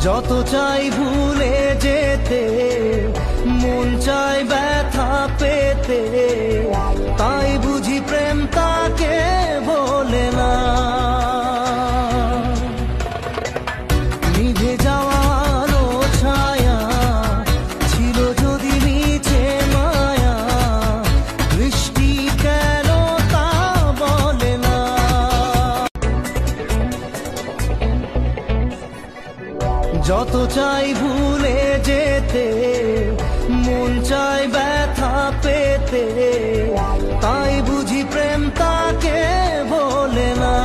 যত চাই ভুলে যেতে, মন চাই ব্যথা পেতে, তাই বুঝি প্রেম তাকে বলে না। নিভে যাওয়া আলো ছায়া ছিল যদি নিচে মায়া, বৃষ্টি কেন তা বলে না। যত চাই ভুলে যেতে, মন চাই ব্যথা পেতে, তাই বুঝি প্রেম তাকে বলে না।